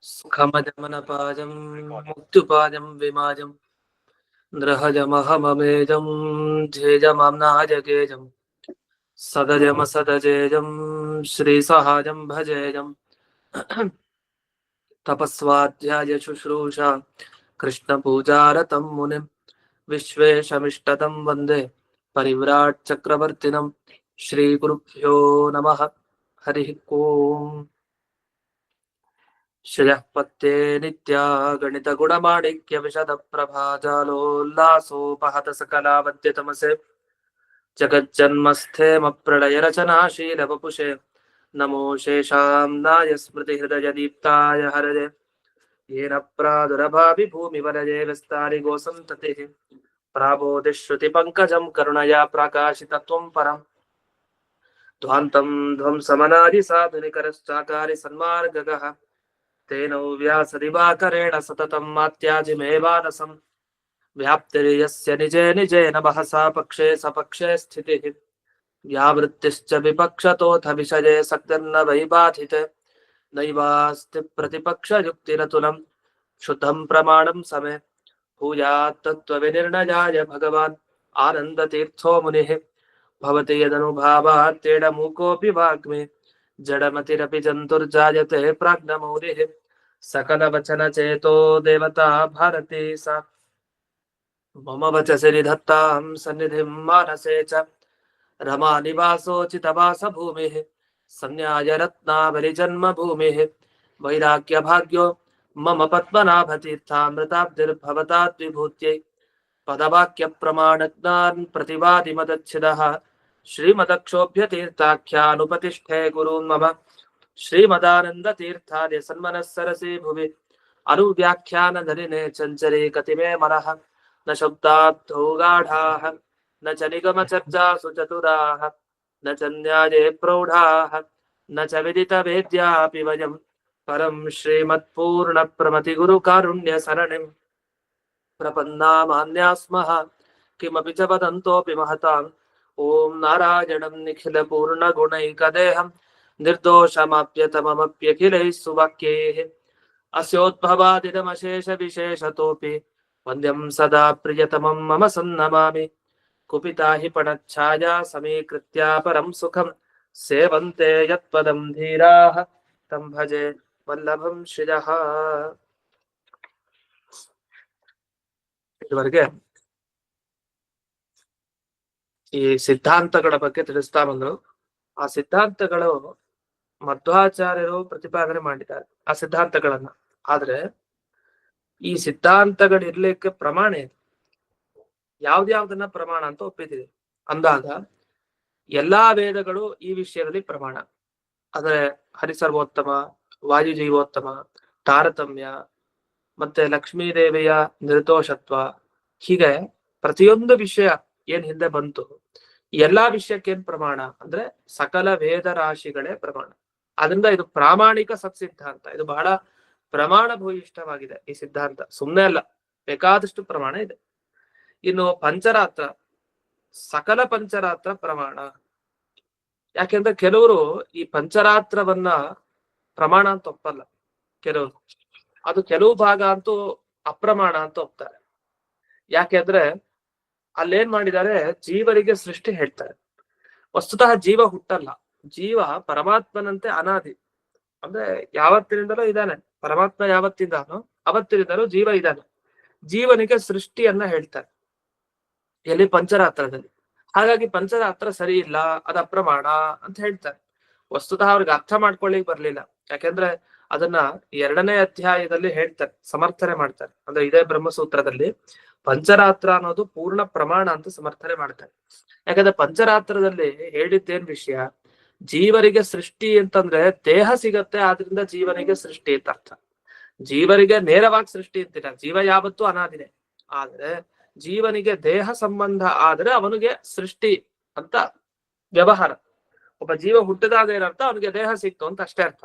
सुखमजमनपाजं मुक्त्युपाजं विमाजं नृहजमहममेजं ध्येजमाम्नाजगेजं सदजमसदजेजं श्रीसहाजं भजेजं तपस्वाध्याय शुश्रूषा कृष्णपूजारतं मुनिं विश्वेशमिष्टदं वन्दे परिव्राट् चक्रवर्तिनं श्रीगुरुभ्यो नमः। हरिः ओम्। श्रियः पत्ते नित्या गणितगुणमाणिक्य विशदप्रभाजालोल्लासोपहत सकलावद्यतमसे जगज्जन्मस्थेमप्रलयरचनाशीलवपुषे नमो शेषाम्नाय स्मृतिहृदयदीप्ताय हरये येन प्रादुरभाविभूमिवलये विस्तारि गोसन्ततिः प्राबोधिश्रुतिपङ्कजं करुणया प्राकाशितत्वं परम् ध्वान्तं ध्वंसमनादिसाधुनिकरश्चाकारि सन्मार्गगः तेनो व्यासदिवाकरेण सततं मात्याजिमेवानसं व्याप्तिर्यस्य निजे निजेन महसा पक्षे सपक्षे स्थितिः व्यावृत्तिश्च विपक्षतोऽथ विषये सक्तिर्न वै बाधिते नैवास्ति प्रतिपक्षयुक्तिरतुलं शुद्धं प्रमाणं समे भूयात् तत्त्वविनिर्णयाय भगवान् आनन्दतीर्थो मुनिः भवति यदनुभावात् तेन मूकोऽपि वाग्मे जडमतिरपि जन्तुर्जायते प्राज्ञमौलिः सकलवचनचेतो देवता भारती सा मम वचसि निधत्तां सन्निधिं मानसे च रमानिवासोचितवासभूमिः सन्न्यायरत्नावलिजन्मभूमिः वैराग्यभाग्यो मम पद्मनाभतीर्थामृताब्धिर्भवताद्विभूत्यै पदवाक्यप्रमाणज्ञान् प्रतिवादिमदच्छिदः श्रीमदक्षोभ्यतीर्थाख्यानुपतिष्ठे गुरून् मम श्रीमदानन्दतीर्थार्य सन्मनः सरसि भुवि अनुव्याख्यानधरिणे चञ्चरे कतिमे मनः न शब्दार्थो गाढाः न च निगमचर्चासु चतुराः न च न्याये प्रौढाः न च विदितवेद्यापि वयं परं श्रीमत्पूर्णप्रमतिगुरुकारुण्यसरणिम् प्रपन्नामान्या स्मः किमपि च वदन्तोऽपि महताम् ॐ नारायणं निखिलपूर्णगुणैकदेहं निर्दोषमाप्यतममप्यखिलैः सुवाक्यैः अस्योद्भवादिदमशेषविशेषतोऽपि वन्द्यं सदा प्रियतमं मम सन्नमामि कुपिता हि पणच्छाया समीकृत्या परं सुखं सेवन्ते यत्पदं धीराः तं भजे वल्लभं श्रियः। ಇದುವರೆಗೆ ಈ ಸಿದ್ಧಾಂತಗಳ ಬಗ್ಗೆ ತಿಳಿಸ್ತಾ ಬಂದ್ರು. ಆ ಸಿದ್ಧಾಂತಗಳು ಮಧ್ವಾಚಾರ್ಯರು ಪ್ರತಿಪಾದನೆ ಮಾಡಿದ್ದಾರೆ ಆ ಸಿದ್ಧಾಂತಗಳನ್ನ. ಆದ್ರೆ ಈ ಸಿದ್ಧಾಂತಗಳಿರ್ಲಿಕ್ಕೆ ಪ್ರಮಾಣ ಏನು, ಯಾವ್ದ್ಯಾವ್ದನ್ನ ಪ್ರಮಾಣ ಅಂತ ಒಪ್ಪಿದ್ದೀವಿ ಅಂದಾಗ ಎಲ್ಲಾ ವೇದಗಳು ಈ ವಿಷಯದಲ್ಲಿ ಪ್ರಮಾಣ. ಅಂದ್ರೆ ಹರಿಸರ್ವೋತ್ತಮ, ವಾಯುಜೀವೋತ್ತಮ, ತಾರತಮ್ಯ, ಮತ್ತೆ ಲಕ್ಷ್ಮೀದೇವಿಯ ನಿರ್ದೋಷತ್ವ, ಹೀಗೆ ಪ್ರತಿಯೊಂದು ವಿಷಯ ಏನ್ ಹಿಂದೆ ಬಂತು ಎಲ್ಲಾ ವಿಷಯಕ್ಕೇನ್ ಪ್ರಮಾಣ ಅಂದ್ರೆ ಸಕಲ ವೇದ ರಾಶಿಗಳೇ ಪ್ರಮಾಣ. ಅದರಿಂದ ಇದು ಪ್ರಾಮಾಣಿಕ ಸತ್ಸಿದ್ಧಾಂತ. ಇದು ಬಹಳ ಪ್ರಮಾಣ ಭೂಯಿಷ್ಠವಾಗಿದೆ ಈ ಸಿದ್ಧಾಂತ, ಸುಮ್ಮನೆ ಅಲ್ಲ, ಬೇಕಾದಷ್ಟು ಪ್ರಮಾಣ ಇದೆ. ಇನ್ನು ಪಂಚರಾತ್ರ, ಸಕಲ ಪಂಚರಾತ್ರ ಪ್ರಮಾಣ. ಯಾಕೆಂದ್ರೆ ಕೆಲವರು ಈ ಪಂಚರಾತ್ರವನ್ನ ಪ್ರಮಾಣ ಅಂತ ಒಪ್ಪಲ್ಲ ಕೆಲವರು, ಅದು ಕೆಲವು ಭಾಗ ಅಂತೂ ಅಪ್ರಮಾಣ ಅಂತ ಒಪ್ತಾರೆ. ಯಾಕೆಂದ್ರೆ ಅಲ್ಲೇನ್ ಮಾಡಿದ್ದಾರೆ, ಜೀವರಿಗೆ ಸೃಷ್ಟಿ ಹೇಳ್ತಾರೆ. ವಸ್ತುತಃ ಜೀವ ಹುಟ್ಟಲ್ಲ, ಜೀವ ಪರಮಾತ್ಮನಂತೆ ಅನಾದಿ, ಅಂದ್ರೆ ಯಾವತ್ತಿನಿಂದಲೂ ಇದ್ದಾನೆ. ಪರಮಾತ್ಮ ಯಾವತ್ತಿದ್ದಾನೋ ಅವತ್ತಿನಿಂದಲೂ ಜೀವ ಇದ್ದಾನೆ. ಜೀವನಿಗೆ ಸೃಷ್ಟಿಯನ್ನ ಹೇಳ್ತಾರೆ ಎಲ್ಲಿ, ಪಂಚರಾತ್ರದಲ್ಲಿ. ಹಾಗಾಗಿ ಪಂಚರಾತ್ರ ಸರಿ ಇಲ್ಲ, ಅದ ಅಪ್ರಮಾಣ ಅಂತ ಹೇಳ್ತಾರೆ. ವಸ್ತುತಃ ಅವ್ರಿಗೆ ಅರ್ಥ ಮಾಡ್ಕೊಳ್ಳಿಕ್ ಬರ್ಲಿಲ್ಲ. ಯಾಕೆಂದ್ರೆ ಅದನ್ನ 2ನೇ ಅಧ್ಯಾಯದಲ್ಲಿ ಹೇಳ್ತಾರೆ, ಸಮರ್ಥನೆ ಮಾಡ್ತಾರೆ. ಅಂದ್ರೆ ಇದೇ ಬ್ರಹ್ಮಸೂತ್ರದಲ್ಲಿ ಪಂಚರಾತ್ರ ಅನ್ನೋದು ಪೂರ್ಣ ಪ್ರಮಾಣ ಅಂತ ಸಮರ್ಥನೆ ಮಾಡ್ತಾರೆ. ಯಾಕಂದ್ರೆ ಪಂಚರಾತ್ರದಲ್ಲಿ ಹೇಳಿದ್ದೇನ್ ವಿಷಯ, ಜೀವರಿಗೆ ಸೃಷ್ಟಿ ಅಂತಂದ್ರೆ ದೇಹ ಸಿಗತ್ತೆ, ಆದ್ರಿಂದ ಜೀವನಿಗೆ ಸೃಷ್ಟಿ ಅಂತ ಅರ್ಥ. ಜೀವರಿಗೆ ನೇರವಾಗಿ ಸೃಷ್ಟಿ ಅಂತಿಲ್ಲ, ಜೀವ ಯಾವತ್ತೂ ಅನಾದಿನೇ. ಆದ್ರೆ ಜೀವನಿಗೆ ದೇಹ ಸಂಬಂಧ ಆದ್ರೆ ಅವನಿಗೆ ಸೃಷ್ಟಿ ಅಂತ ವ್ಯವಹಾರ. ಒಬ್ಬ ಜೀವ ಹುಟ್ಟಿದಾಗ ಏನರ್ಥ, ಅವನಿಗೆ ದೇಹ ಸಿಕ್ತು ಅಂತ ಅಷ್ಟೇ ಅರ್ಥ.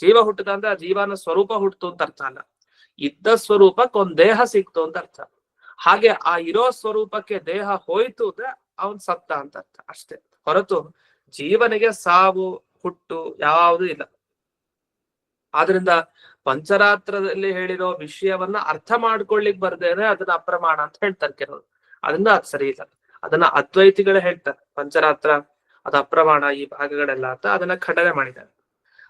ಜೀವ ಹುಟ್ಟಿದ ಅಂದ್ರೆ ಜೀವನ ಸ್ವರೂಪ ಹುಟ್ಟಿತು ಅಂತ ಅರ್ಥ ಅಲ್ಲ, ಇದ್ದ ಸ್ವರೂಪಕ್ಕೊಂದ್ ದೇಹ ಸಿಕ್ತು ಅಂತ ಅರ್ಥ. ಹಾಗೆ ಆ ಇರೋ ಸ್ವರೂಪಕ್ಕೆ ದೇಹ ಹೋಯ್ತು ಅಂದ್ರೆ ಅವನ್ ಸತ್ತ ಅಂತ ಅರ್ಥ ಅಷ್ಟೇ, ಹೊರತು ಜೀವನಿಗೆ ಸಾವು ಹುಟ್ಟು ಯಾವುದು ಇಲ್ಲ. ಆದ್ರಿಂದ ಪಂಚರಾತ್ರದಲ್ಲಿ ಹೇಳಿರೋ ವಿಷಯವನ್ನ ಅರ್ಥ ಮಾಡ್ಕೊಳ್ಳಿಕ್ ಬರ್ದೇನೆ ಅದನ್ನ ಅಪ್ರಮಾಣ ಅಂತ ಹೇಳ್ತಾರೆ ಕೆಲವರು. ಅದರಿಂದ ಅದು ಸರಿ ಇಲ್ಲ. ಅದನ್ನ ಅದ್ವೈತಿಗಳೇ ಹೇಳ್ತಾರೆ ಪಂಚರಾತ್ರ ಅದು ಅಪ್ರಮಾಣ ಈ ಭಾಗಗಳೆಲ್ಲ ಅಂತ ಅದನ್ನ ಖಂಡನೆ ಮಾಡಿದ್ದಾರೆ.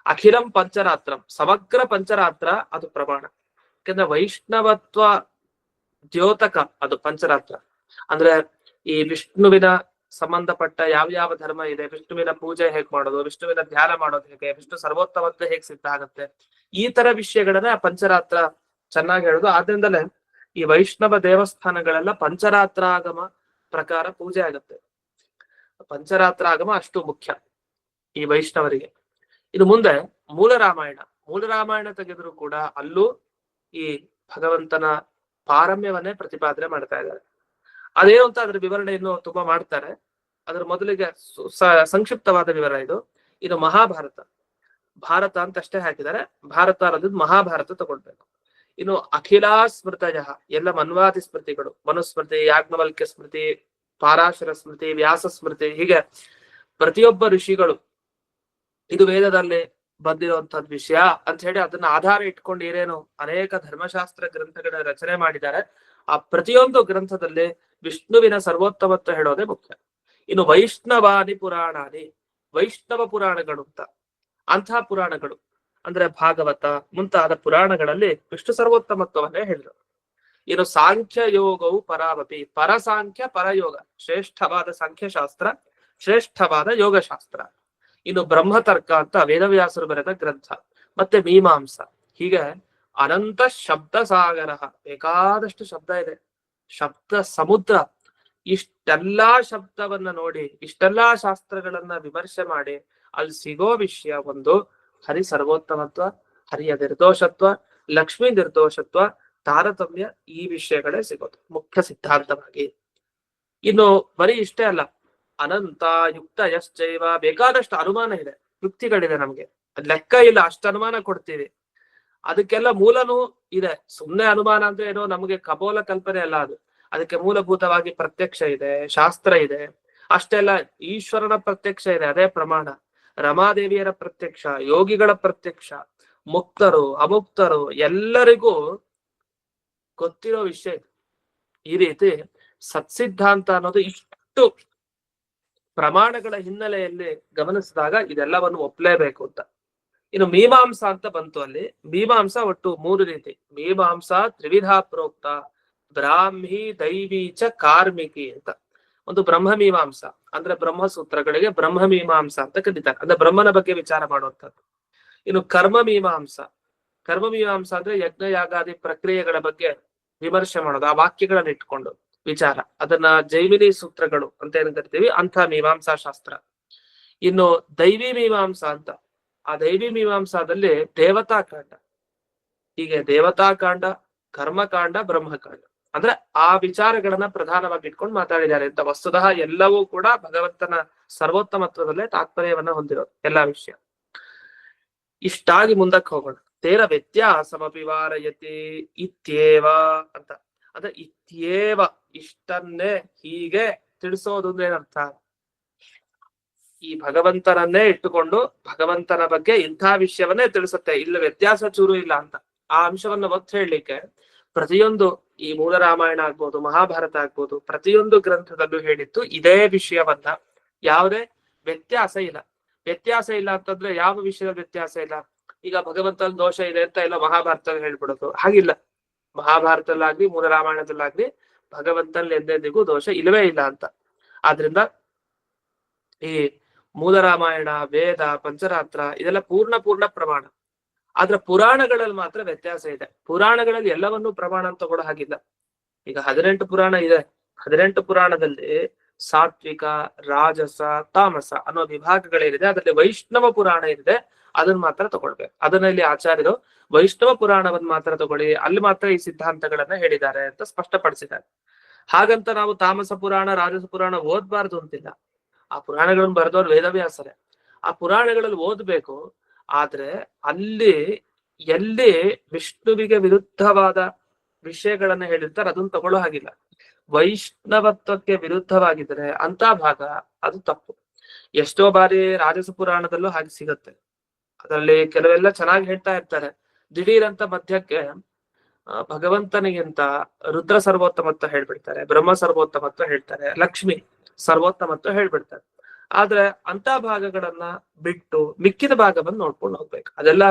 ಅಖಿಲಂ ಪಂಚರಾತ್ರಂ, ಸಮಗ್ರ ಪಂಚರಾತ್ರ ಅದು ಪ್ರಮಾಣ. ಯಾಕಂದ್ರೆ ವೈಷ್ಣವತ್ವ ದ್ಯೋತಕ ಅದು ಪಂಚರಾತ್ರ. ಅಂದ್ರೆ ಈ ವಿಷ್ಣುವಿನ ಸಂಬಂಧಪಟ್ಟ ಯಾವ ಧರ್ಮ ಇದೆ, ವಿಷ್ಣುವಿನ ಪೂಜೆ ಹೇಗ್ ಮಾಡೋದು, ವಿಷ್ಣುವಿನ ಧ್ಯಾನ ಮಾಡೋದು ಹೇಗೆ, ವಿಷ್ಣು ಸರ್ವೋತ್ತಮತ್ವ ಹೇಗ್ ಸಿದ್ಧ ಆಗುತ್ತೆ, ಈ ತರ ವಿಷಯಗಳನ್ನ ಪಂಚರಾತ್ರ ಚೆನ್ನಾಗಿ ಹೇಳುದು. ಆದ್ರಿಂದಲೇ ಈ ವೈಷ್ಣವ ದೇವಸ್ಥಾನಗಳೆಲ್ಲ ಪಂಚರಾತ್ರಾಗಮ ಪ್ರಕಾರ ಪೂಜೆ ಆಗುತ್ತೆ. ಪಂಚರಾತ್ರಾಗಮ ಅಷ್ಟು ಮುಖ್ಯ ಈ ವೈಷ್ಣವರಿಗೆ. ಇದು ಮುಂದೆ ಮೂಲ ರಾಮಾಯಣ ತೆಗೆದ್ರು ಕೂಡ ಅಲ್ಲೂ ಈ ಭಗವಂತನ ಪಾರಮ್ಯವನ್ನೇ ಪ್ರತಿಪಾದನೆ ಮಾಡ್ತಾ ಇದ್ದಾರೆ. ಅದೇನು ಅಂತ ಅದ್ರ ವಿವರಣೆಯನ್ನು ತುಂಬಾ ಮಾಡ್ತಾರೆ. ಅದ್ರ ಮೊದಲಿಗೆ ಸಂಕ್ಷಿಪ್ತವಾದ ವಿವರ ಇದು ಮಹಾಭಾರತ. ಭಾರತ ಅಂತ ಅಷ್ಟೇ ಹಾಕಿದ್ದಾರೆ, ಭಾರತ ಅನ್ನೋದು ಮಹಾಭಾರತ ತಗೊಳ್ಬೇಕು. ಇನ್ನು ಅಖಿಲಾ ಸ್ಮೃತಯ, ಎಲ್ಲ ಮನ್ವಾದಿ ಸ್ಮೃತಿಗಳು, ಮನುಸ್ಮೃತಿ, ಯಾಜ್ಞವಲ್ಕ್ಯ ಸ್ಮೃತಿ, ಪಾರಾಶರ ಸ್ಮೃತಿ, ವ್ಯಾಸ ಸ್ಮೃತಿ, ಹೀಗೆ ಪ್ರತಿಯೊಬ್ಬ ಋಷಿಗಳು ಇದು ವೇದದಲ್ಲಿ ಬಂದಿರುವಂತಹದ್ ವಿಷಯ ಅಂತ ಹೇಳಿ ಅದನ್ನ ಆಧಾರ ಇಟ್ಕೊಂಡು ಏನೇನು ಅನೇಕ ಧರ್ಮಶಾಸ್ತ್ರ ಗ್ರಂಥಗಳ ರಚನೆ ಮಾಡಿದ್ದಾರೆ. ಆ ಪ್ರತಿಯೊಂದು ಗ್ರಂಥದಲ್ಲಿ ವಿಷ್ಣುವಿನ ಸರ್ವೋತ್ತಮತ್ವ ಹೇಳೋದೇ ಮುಖ್ಯ. ಇನ್ನು ವೈಷ್ಣವಾದಿ ಪುರಾಣಾದಿ, ವೈಷ್ಣವ ಪುರಾಣಗಳು ಅಂತಹ ಪುರಾಣಗಳು ಅಂದ್ರೆ ಭಾಗವತ ಮುಂತಾದ ಪುರಾಣಗಳಲ್ಲಿ ವಿಷ್ಣು ಸರ್ವೋತ್ತಮತ್ವವನ್ನೇ ಹೇಳಿದರು. ಇನ್ನು ಸಾಂಖ್ಯ ಯೋಗವು ಪರಾವಪಿ, ಪರಸಾಂಖ್ಯ ಪರಯೋಗ, ಶ್ರೇಷ್ಠವಾದ ಸಾಂಖ್ಯಶಾಸ್ತ್ರ, ಶ್ರೇಷ್ಠವಾದ ಯೋಗಶಾಸ್ತ್ರ. ಇನ್ನು ಬ್ರಹ್ಮತರ್ಕ ಅಂತ ವೇದವ್ಯಾಸರು ಬರೆದ ಗ್ರಂಥ, ಮತ್ತೆ ಮೀಮಾಂಸ, ಹೀಗೆ ಅನಂತ ಶಬ್ದ ಸಾಗರ, ಬೇಕಾದಷ್ಟು ಶಬ್ದ ಇದೆ, ಶಬ್ದ ಸಮುದ್ರ. ಇಷ್ಟೆಲ್ಲಾ ಶಬ್ದವನ್ನ ನೋಡಿ, ಇಷ್ಟೆಲ್ಲಾ ಶಾಸ್ತ್ರಗಳನ್ನ ವಿಮರ್ಶೆ ಮಾಡಿ ಅಲ್ಲಿ ಸಿಗೋ ವಿಷಯ ಒಂದು ಹರಿ ಸರ್ವೋತ್ತಮತ್ವ, ಹರಿಯ ನಿರ್ದೋಷತ್ವ, ಲಕ್ಷ್ಮೀ ನಿರ್ದೋಷತ್ವ, ತಾರತಮ್ಯ, ಈ ವಿಷಯಗಳೇ ಸಿಗೋದು ಮುಖ್ಯ ಸಿದ್ಧಾಂತವಾಗಿ. ಇನ್ನು ಬರೀ ಇಷ್ಟೇ ಅಲ್ಲ, ಅನಂತ ಯುಕ್ತ ಯಶ್ಚೈವ, ಬೇಕಾದಷ್ಟು ಅನುಮಾನ ಇದೆ, ಯುಕ್ತಿಗಳಿದೆ, ನಮ್ಗೆ ಲೆಕ್ಕ ಇಲ್ಲ, ಅಷ್ಟು ಅನುಮಾನ ಕೊಡ್ತೀವಿ. ಅದಕ್ಕೆಲ್ಲ ಮೂಲನೂ ಇದೆ. ಸುಮ್ನೆ ಅನುಮಾನ ಅಂದ್ರೆ ಏನೋ ನಮಗೆ ಕಪೋಲ ಕಲ್ಪನೆ ಅಲ್ಲ ಅದು. ಅದಕ್ಕೆ ಮೂಲಭೂತವಾಗಿ ಪ್ರತ್ಯಕ್ಷ ಇದೆ, ಶಾಸ್ತ್ರ ಇದೆ. ಅಷ್ಟೆಲ್ಲ ಈಶ್ವರನ ಪ್ರತ್ಯಕ್ಷ ಇದೆ, ಅದೇ ಪ್ರಮಾಣ. ರಮಾದೇವಿಯರ ಪ್ರತ್ಯಕ್ಷ, ಯೋಗಿಗಳ ಪ್ರತ್ಯಕ್ಷ, ಮುಕ್ತರು ಅಮುಕ್ತರು ಎಲ್ಲರಿಗೂ ಗೊತ್ತಿರೋ ವಿಷಯ ಇದು. ಈ ರೀತಿ ಸತ್ಸಿದ್ಧಾಂತ ಅನ್ನೋದು ಇಷ್ಟು ಪ್ರಮಾಣಗಳ ಹಿನ್ನೆಲೆಯಲ್ಲಿ ಗಮನಿಸಿದಾಗ ಇದೆಲ್ಲವನ್ನು ಒಪ್ಲೇಬೇಕು ಅಂತ. ಇನ್ನು ಮೀಮಾಂಸ ಅಂತ ಬಂತು. ಅಲ್ಲಿ ಮೀಮಾಂಸ ಒಟ್ಟು 3 ರೀತಿ. ಮೀಮಾಂಸ ತ್ರಿವಿಧ ಪ್ರೋಕ್ತ, ಬ್ರಾಹ್ಮಿ, ದೈವಿ ಚ ಕಾರ್ಮಿಕಿ ಅಂತ. ಒಂದು ಬ್ರಹ್ಮ ಮೀಮಾಂಸ ಅಂದ್ರೆ ಬ್ರಹ್ಮಸೂತ್ರಗಳಿಗೆ ಬ್ರಹ್ಮ ಮೀಮಾಂಸ ಅಂತ ಕರೀತಾರೆ, ಅಂದ್ರೆ ಬ್ರಹ್ಮನ ಬಗ್ಗೆ ವಿಚಾರ ಮಾಡುವಂಥದ್ದು. ಇನ್ನು ಕರ್ಮ ಮೀಮಾಂಸ ಅಂದ್ರೆ ಯಜ್ಞ ಯಾಗಾದಿ ಪ್ರಕ್ರಿಯೆಗಳ ಬಗ್ಗೆ ವಿಮರ್ಶೆ ಮಾಡೋದು, ಆ ವಾಕ್ಯಗಳನ್ನ ಇಟ್ಕೊಂಡು ವಿಚಾರ, ಅದನ್ನ ಜೈಮಿನಿ ಸೂತ್ರಗಳು ಅಂತ ಏನ್ ಕರಿತೀವಿ, ಅಂತ ಮೀಮಾಂಸಾ ಶಾಸ್ತ್ರ. ಇನ್ನು ದೈವಿ ಮೀಮಾಂಸ ಅಂತ, ಆ ದೈವಿ ಮೀಮಾಂಸಾದಲ್ಲಿ ದೇವತಾ ಕಾಂಡ, ಹೀಗೆ ದೇವತಾ ಕಾಂಡ, ಕರ್ಮಕಾಂಡ, ಬ್ರಹ್ಮಕಾಂಡ, ಅಂದ್ರೆ ಆ ವಿಚಾರಗಳನ್ನ ಪ್ರಧಾನವಾಗಿ ಇಟ್ಕೊಂಡು ಮಾತಾಡಿದ್ದಾರೆ ಅಂತ. ವಸ್ತುತಃ ಎಲ್ಲವೂ ಕೂಡ ಭಗವಂತನ ಸರ್ವೋತ್ತಮತ್ವದಲ್ಲೇ ತಾತ್ಪರ್ಯವನ್ನ ಹೊಂದಿರೋದು ಎಲ್ಲಾ ವಿಷಯ. ಇಷ್ಟಾಗಿ ಮುಂದಕ್ಕೆ ಹೋಗೋಣ. ತೇರ ವ್ಯತ್ಯಾಸಮಪಿ ವಾರಯತಿ ಇತ್ಯೇವ ಅಂತ. ಅಂದ್ರೆ ಇತ್ಯೇವ, ಇಷ್ಟನ್ನೇ ಹೀಗೆ ತಿಳಿಸೋದು ಅಂದ್ರೆ ಏನರ್ಥ? ಈ ಭಗವಂತನನ್ನೇ ಇಟ್ಟುಕೊಂಡು ಭಗವಂತನ ಬಗ್ಗೆ ಇಂಥ ವಿಷಯವನ್ನೇ ತಿಳಿಸುತ್ತೆ, ಇಲ್ಲ ವ್ಯತ್ಯಾಸ ಚೂರು ಇಲ್ಲ ಅಂತ. ಆ ಅಂಶವನ್ನ ಒತ್ತು ಹೇಳಲಿಕ್ಕೆ ಪ್ರತಿಯೊಂದು ಈ ಮೂಲ ರಾಮಾಯಣ ಆಗ್ಬೋದು, ಮಹಾಭಾರತ ಆಗ್ಬೋದು, ಪ್ರತಿಯೊಂದು ಗ್ರಂಥದಲ್ಲೂ ಹೇಳಿತ್ತು ಇದೇ ವಿಷಯವನ್ನ. ಯಾವುದೇ ವ್ಯತ್ಯಾಸ ಇಲ್ಲ. ವ್ಯತ್ಯಾಸ ಇಲ್ಲ ಅಂತಂದ್ರೆ ಯಾವ ವಿಷಯದ ವ್ಯತ್ಯಾಸ ಇಲ್ಲ? ಈಗ ಭಗವಂತನ ದೋಷ ಇದೆ ಅಂತ ಎಲ್ಲ ಮಹಾಭಾರತದಲ್ಲಿ ಹೇಳ್ಬಿಡೋದು, ಹಾಗಿಲ್ಲ. ಮಹಾಭಾರತದಲ್ಲಾಗ್ಲಿ ಮೂಲ ರಾಮಾಯಣದಲ್ಲಾಗ್ಲಿ ಭಗವಂತನಲ್ಲಿ ಎಂದೆಂದಿಗೂ ದೋಷ ಇಲ್ಲವೇ ಇಲ್ಲ ಅಂತ. ಆದ್ರಿಂದ ಈ ಮೂಲ ರಾಮಾಯಣ, ವೇದ, ಪಂಚರಾತ್ರ ಇದೆಲ್ಲ ಪೂರ್ಣ ಪ್ರಮಾಣ. ಆದ್ರೆ ಪುರಾಣಗಳಲ್ಲಿ ಮಾತ್ರ ವ್ಯತ್ಯಾಸ ಇದೆ. ಪುರಾಣಗಳಲ್ಲಿ ಎಲ್ಲವನ್ನೂ ಪ್ರಮಾಣ ಅಂತ ತಗೊಳ್ಳೋ ಹಾಗಿಲ್ಲ. ಈಗ 18 ಪುರಾಣ ಇದೆ. 18 ಪುರಾಣದಲ್ಲಿ ಸಾತ್ವಿಕ, ರಾಜಸ, ತಾಮಸ ಅನ್ನೋ ವಿಭಾಗಗಳೇನಿದೆ, ಅದರಲ್ಲಿ ವೈಷ್ಣವ ಪುರಾಣ ಇದೆ, ಅದನ್ನ ಮಾತ್ರ ತಗೊಳ್ಬೇಕು. ಅದನ್ನ ಇಲ್ಲಿ ಆಚಾರ್ಯರು ವೈಷ್ಣವ ಪುರಾಣವನ್ನ ಮಾತ್ರ ತಗೊಳ್ಳಿ, ಅಲ್ಲಿ ಮಾತ್ರ ಈ ಸಿದ್ಧಾಂತಗಳನ್ನ ಹೇಳಿದ್ದಾರೆ ಅಂತ ಸ್ಪಷ್ಟಪಡಿಸಿದ್ದಾರೆ. ಹಾಗಂತ ನಾವು ತಾಮಸ ಪುರಾಣ, ರಾಜಸ ಪುರಾಣ ಓದ್ಬಾರ್ದು ಅಂತಿಲ್ಲ. ಆ ಪುರಾಣಗಳನ್ನು ಬರೆದವ್ರು ವೇದವ್ಯಾಸರೇ. ಆ ಪುರಾಣಗಳಲ್ಲಿ ಓದ್ಬೇಕು. ಆದ್ರೆ ಅಲ್ಲಿ ಎಲ್ಲಿ ವಿಷ್ಣುವಿಗೆ ವಿರುದ್ಧವಾದ ವಿಷಯಗಳನ್ನ ಹೇಳಿರ್ತಾರೆ ಅದನ್ನ ತಗೊಳ್ಳೋ ಹಾಗಿಲ್ಲ. ವೈಷ್ಣವತ್ವಕ್ಕೆ ವಿರುದ್ಧವಾಗಿದ್ರೆ ಅಂತ ಭಾಗ ಅದು ತಪ್ಪು. ಎಷ್ಟೋ ಬಾರಿ ರಾಜಸ ಪುರಾಣದಲ್ಲೂ ಹಾಗೆ ಸಿಗತ್ತೆ. ಅದರಲ್ಲಿ ಕೆಲವೆಲ್ಲ ಚೆನ್ನಾಗಿ ಹೇಳ್ತಾ ಇರ್ತಾರೆ, ದಿಢೀರಂತ ಮಧ್ಯಕ್ಕೆ ಭಗವಂತನಿಗಿಂತ ರುದ್ರ ಸರ್ವೋತ್ತಮತ್ವ ಹೇಳ್ಬಿಡ್ತಾರೆ, ಬ್ರಹ್ಮ ಸರ್ವೋತ್ತಮತ್ವ ಹೇಳ್ತಾರೆ, ಲಕ್ಷ್ಮಿ ಸರ್ವೋತ್ತಮತ್ವ ಹೇಳ್ಬಿಡ್ತಾರೆ. ಆದ್ರೆ ಅಂತ ಭಾಗಗಳನ್ನ ಬಿಟ್ಟು ಮಿಕ್ಕಿದ ಭಾಗವನ್ನು ನೋಡ್ಕೊಂಡು ಹೋಗ್ಬೇಕು. ಅದೆಲ್ಲ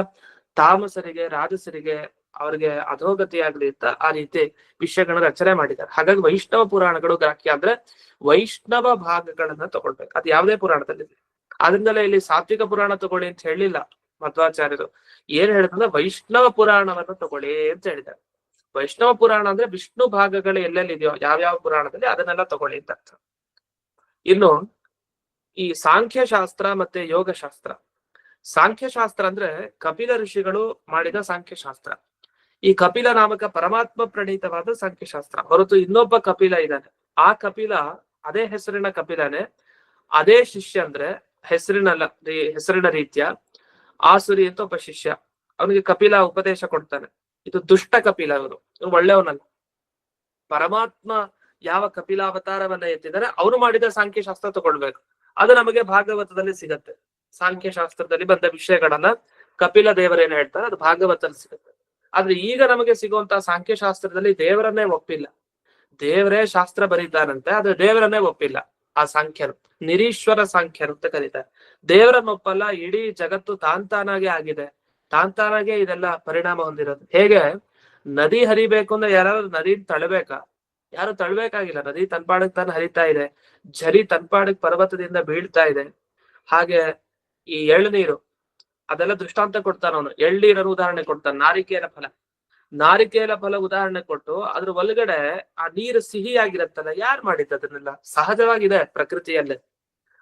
ತಾಮಸರಿಗೆ, ರಾಜಸರಿಗೆ, ಅವ್ರಿಗೆ ಅಧೋಗತಿ ಆಗ್ಲಿ ಅಂತ ಆ ರೀತಿ ವಿಷಯಗಳನ್ನ ರಚನೆ ಮಾಡಿದ್ದಾರೆ. ಹಾಗಾಗಿ ವೈಷ್ಣವ ಪುರಾಣಗಳು ಗ್ರಾಹ್ಯ ಅಂದ್ರೆ ವೈಷ್ಣವ ಭಾಗಗಳನ್ನ ತಗೊಳ್ಬೇಕು. ಅದು ಯಾವುದೇ ಪುರಾಣದಲ್ಲಿ. ಆದ್ರಿಂದಲೇ ಇಲ್ಲಿ ಸಾತ್ವಿಕ ಪುರಾಣ ತಗೊಳ್ಳಿ ಅಂತ ಹೇಳಿಲ್ಲ ಮಧ್ವಾಚಾರ್ಯರು. ಏನ್ ಹೇಳಿದ್ರೆ ವೈಷ್ಣವ ಪುರಾಣವನ್ನು ತಗೊಳ್ಳಿ ಅಂತ ಹೇಳಿದ್ದಾರೆ. ವೈಷ್ಣವ ಪುರಾಣ ಅಂದ್ರೆ ವಿಷ್ಣು ಭಾಗಗಳು ಎಲ್ಲೆಲ್ಲಿದೆಯೋ ಯಾವ್ಯಾವ ಪುರಾಣದಲ್ಲಿ ಅದನ್ನೆಲ್ಲ ತಗೊಳ್ಳಿ ಅಂತ ಅರ್ಥ. ಇನ್ನು ಈ ಸಾಂಖ್ಯಶಾಸ್ತ್ರ ಮತ್ತೆ ಯೋಗಶಾಸ್ತ್ರ. ಸಾಂಖ್ಯಶಾಸ್ತ್ರ ಅಂದ್ರೆ ಕಪಿಲ ಋಷಿಗಳು ಮಾಡಿದ ಸಾಂಖ್ಯಶಾಸ್ತ್ರ. ಈ ಕಪಿಲ ನಾಮಕ ಪರಮಾತ್ಮ ಪ್ರಣೀತವಾದ ಸಾಂಖ್ಯಶಾಸ್ತ್ರ ಹೊರತು ಇನ್ನೊಬ್ಬ ಕಪಿಲ ಇದ್ದಾನೆ. ಆ ಕಪಿಲ ಅದೇ ಹೆಸರಿನ ಕಪಿಲನೇ, ಅದೇ ಶಿಷ್ಯ ಅಂದ್ರೆ ಹೆಸರಿನ ರೀತಿಯ ಆಸುರಿ ಅಂತ ಒಬ್ಬ ಶಿಷ್ಯ. ಅವನಿಗೆ ಕಪಿಲ ಉಪದೇಶ ಕೊಡ್ತಾನೆ. ಇದು ದುಷ್ಟ ಕಪಿಲ, ಇವನು ಒಳ್ಳೆಯವನಲ್ಲ. ಪರಮಾತ್ಮ ಯಾವ ಕಪಿಲಾವತಾರವನ್ನ ಎತ್ತಿದರೆ ಅವನು ಮಾಡಿದ ಸಾಂಖ್ಯಶಾಸ್ತ್ರ ತಗೊಳ್ಬೇಕು. ಅದು ನಮಗೆ ಭಾಗವತದಲ್ಲಿ ಸಿಗತ್ತೆ. ಸಾಂಖ್ಯಶಾಸ್ತ್ರದಲ್ಲಿ ಬಂದ ವಿಷಯಗಳನ್ನ ಕಪಿಲ ದೇವರೇನು ಹೇಳ್ತಾರೆ ಅದು ಭಾಗವತದಲ್ಲಿ ಸಿಗುತ್ತೆ. ಆದ್ರೆ ಈಗ ನಮಗೆ ಸಿಗುವಂತಹ ಸಾಂಖ್ಯಶಾಸ್ತ್ರದಲ್ಲಿ ದೇವರನ್ನೇ ಒಪ್ಪಿಲ್ಲ. ದೇವರೇ ಶಾಸ್ತ್ರ ಬರೀತಾರಂತೆ, ಆದ್ರೆ ದೇವರನ್ನೇ ಒಪ್ಪಿಲ್ಲ. ಆ ಸಾಂಖ್ಯರು ನಿರೀಶ್ವರ ಸಾಂಖ್ಯರು ಅಂತ ಕರೀತಾರೆ. ದೇವರನ್ನ ಒಪ್ಪಲ್ಲ. ಇಡೀ ಜಗತ್ತು ತಾನಾಗೆ ಆಗಿದೆ, ತಾನಾಗೆ ಇದೆಲ್ಲ ಪರಿಣಾಮ ಹೊಂದಿರೋದು. ಹೇಗೆ ನದಿ ಹರಿಬೇಕು ಅಂದ್ರೆ ಯಾರಾದ್ರೂ ನದಿ ತಳ್ಬೇಕಾ? ಯಾರು ತಳ್ಬೇಕಾಗಿಲ್ಲ. ನದಿ ತನ್ಪಾಡಕ್ ತಾನು ಹರಿತಾ ಇದೆ. ಝರಿ ತನ್ಪಾಡಕ್ ಪರ್ವತದಿಂದ ಬೀಳ್ತಾ ಇದೆ. ಹಾಗೆ ಈ ಎಳ್ನೀರು ಅದೆಲ್ಲ ದೃಷ್ಟಾಂತ ಕೊಡ್ತಾನ ಅವನು. ಎಳ್ನೀರನ್ನು ಉದಾಹರಣೆ ಕೊಡ್ತಾನೆ. ನಾರಿಕೇಲ ಫಲ ಉದಾಹರಣೆ ಕೊಟ್ಟು ಅದ್ರ ಒಳಗಡೆ ಆ ನೀರು ಸಿಹಿ ಆಗಿರತ್ತಲ್ಲ, ಯಾರು ಮಾಡಿದ್ದ ಅದನ್ನೆಲ್ಲ? ಸಹಜವಾಗಿದೆ ಪ್ರಕೃತಿಯಲ್ಲೇ.